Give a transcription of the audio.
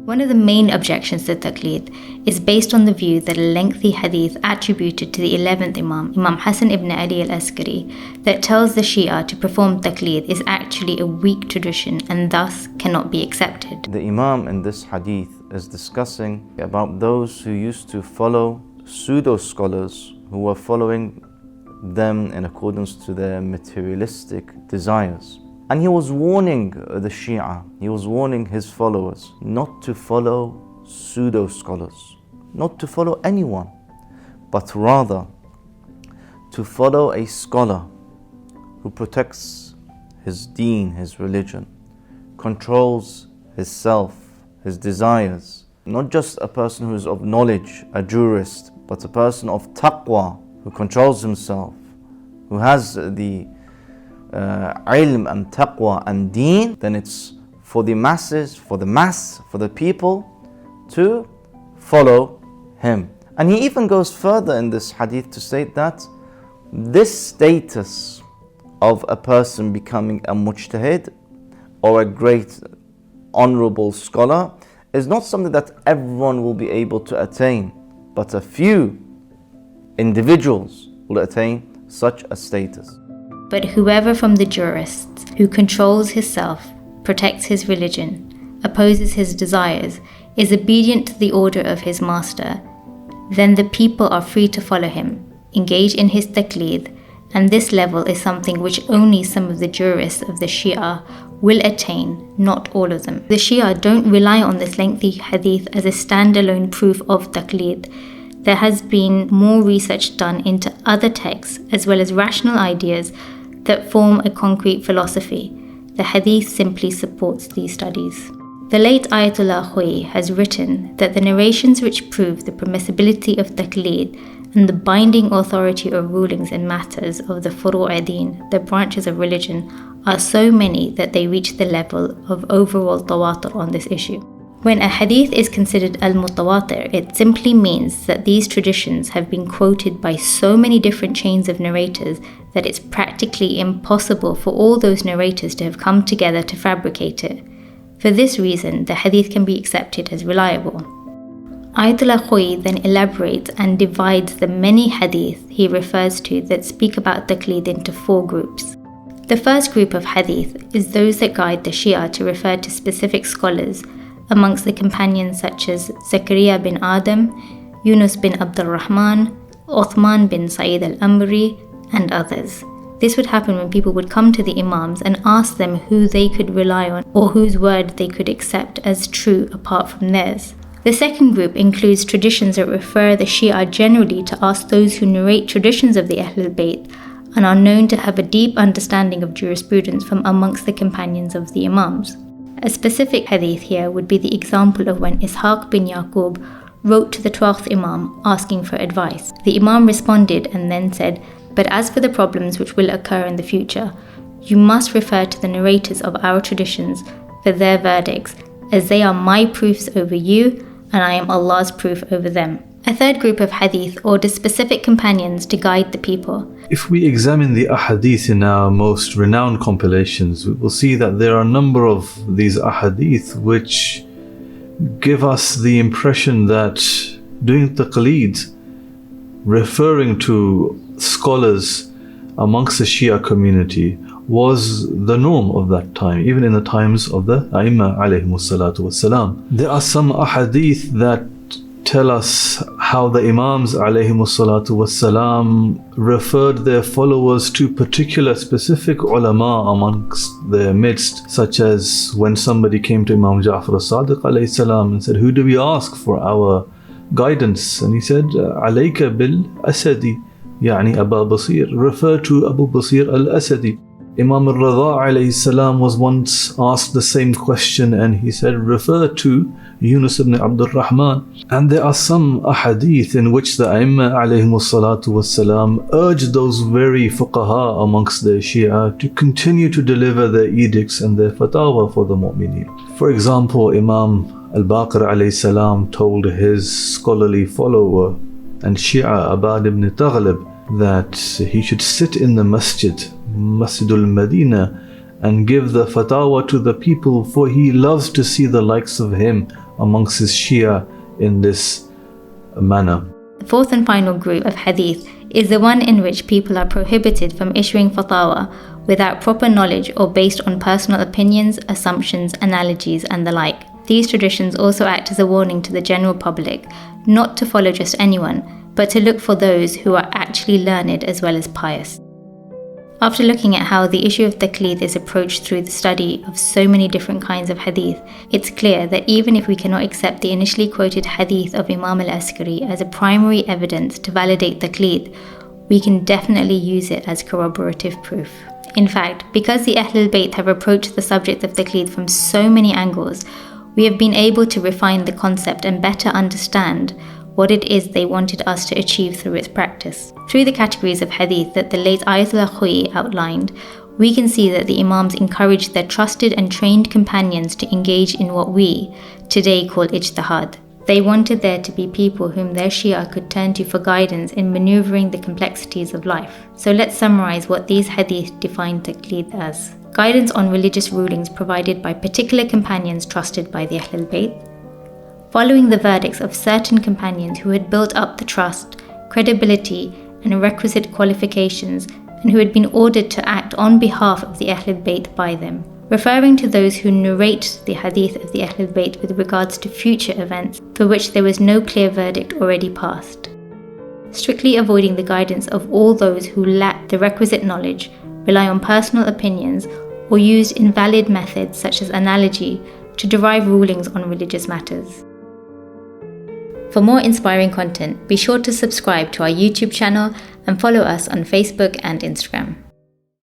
One of the main objections to Taqlid is based on the view that a lengthy hadith attributed to the 11th Imam, Imam Hassan ibn Ali al-Askari, that tells the Shia to perform Taqlid is actually a weak tradition and thus cannot be accepted. The Imam in this hadith is discussing about those who used to follow pseudo-scholars who were following them in accordance to their materialistic desires. And he was warning the Shia, he was warning his followers not to follow pseudo-scholars, not to follow anyone, but rather to follow a scholar who protects his deen, his religion, controls his self, his desires. Not just a person who is of knowledge, a jurist, but a person of taqwa, who controls himself, who has the ilm and taqwa and deen. Then it's for the masses, for the people to follow him. And he even goes further in this hadith to state that this status of a person becoming a mujtahid or a great honorable scholar is not something that everyone will be able to attain, but a few individuals will attain such a status. But whoever from the jurists who controls his self, protects his religion, opposes his desires, is obedient to the order of his master, then the people are free to follow him, engage in his taqlid, and this level is something which only some of the jurists of the Shia will attain, not all of them. The Shia don't rely on this lengthy hadith as a standalone proof of taqlid. There has been more research done into other texts as well as rational ideas that form a concrete philosophy. The hadith simply supports these studies. The late Ayatollah Khoei has written that the narrations which prove the permissibility of taqlid and the binding authority of rulings in matters of the furu'adeen, the branches of religion, are so many that they reach the level of overall tawatur on this issue. When a hadith is considered al-mutawatir, it simply means that these traditions have been quoted by so many different chains of narrators that it's practically impossible for all those narrators to have come together to fabricate it. For this reason, the hadith can be accepted as reliable. Ayatollah Khoei then elaborates and divides the many hadith he refers to that speak about taqlid into 4 groups. The first group of hadith is those that guide the Shia to refer to specific scholars, amongst the companions such as Zakaria bin Adam, Yunus bin Abdul Rahman, Uthman bin Sa'id al-Amri, and others. This would happen when people would come to the Imams and ask them who they could rely on or whose word they could accept as true apart from theirs. The second group includes traditions that refer the Shia generally to ask those who narrate traditions of the Ahlul Bayt and are known to have a deep understanding of jurisprudence from amongst the companions of the Imams. A specific hadith here would be the example of when Ishaq bin Yaqub wrote to the 12th Imam asking for advice. The Imam responded and then said, "But as for the problems which will occur in the future, you must refer to the narrators of our traditions for their verdicts, as they are my proofs over you, and I am Allah's proof over them." A third group of hadith orders specific companions to guide the people. If we examine the ahadith in our most renowned compilations, we will see that there are a number of these ahadith which give us the impression that doing taqlid, referring to scholars amongst the Shia community, was the norm of that time, even in the times of the Aimma alayhimus salatu wassalam. There are some ahadith that tell us how the Imams alayhimus salatu wassalam referred their followers to particular specific ulama amongst their midst, such as when somebody came to Imam Ja'far as-Sadiq alayhi salam and said, "Who do we ask for our guidance?" And he said, "Alayka bil Asadi, yani Aba Basir," refer to Abu Basir al-Asadi. Imam al-Radha alayhi salam was once asked the same question and he said, "Refer to Yunus ibn Abdul Rahman." And there are some ahadith in which the Aimma alayhimus salatu wassalam urge those very fuqaha amongst the Shia to continue to deliver their edicts and their fatwa for the mu'mineen. For example, Imam al-Baqir alayhi salam told his scholarly follower and Shia Abad ibn Taghlib that he should sit in the Masjidul Medina and give the fatwa to the people, for he loves to see the likes of him amongst his Shia in this manner. The fourth and final group of hadith is the one in which people are prohibited from issuing fatwa without proper knowledge or based on personal opinions, assumptions, analogies, and the like. These traditions also act as a warning to the general public not to follow just anyone, but to look for those who are actually learned as well as pious. After looking at how the issue of taqlid is approached through the study of so many different kinds of hadith, it's clear that even if we cannot accept the initially quoted hadith of Imam al-Askari as a primary evidence to validate taqlid, we can definitely use it as corroborative proof. In fact, because the Ahlul Bayt have approached the subject of taqlid from so many angles, we have been able to refine the concept and better understand what it is they wanted us to achieve through its practice. Through the categories of hadith that the late Ayatollah Khoei outlined, we can see that the Imams encouraged their trusted and trained companions to engage in what we today call ijtihad. They wanted there to be people whom their Shia could turn to for guidance in maneuvering the complexities of life. So let's summarize what these hadith define taqlid as. Guidance on religious rulings provided by particular companions trusted by the Ahlul Bayt, following the verdicts of certain companions who had built up the trust, credibility, and requisite qualifications, and who had been ordered to act on behalf of the Ahlul Bayt by them, referring to those who narrate the hadith of the Ahlul Bayt with regards to future events for which there was no clear verdict already passed. Strictly avoiding the guidance of all those who lack the requisite knowledge, rely on personal opinions, or used invalid methods such as analogy to derive rulings on religious matters. For more inspiring content, be sure to subscribe to our YouTube channel and follow us on Facebook and Instagram.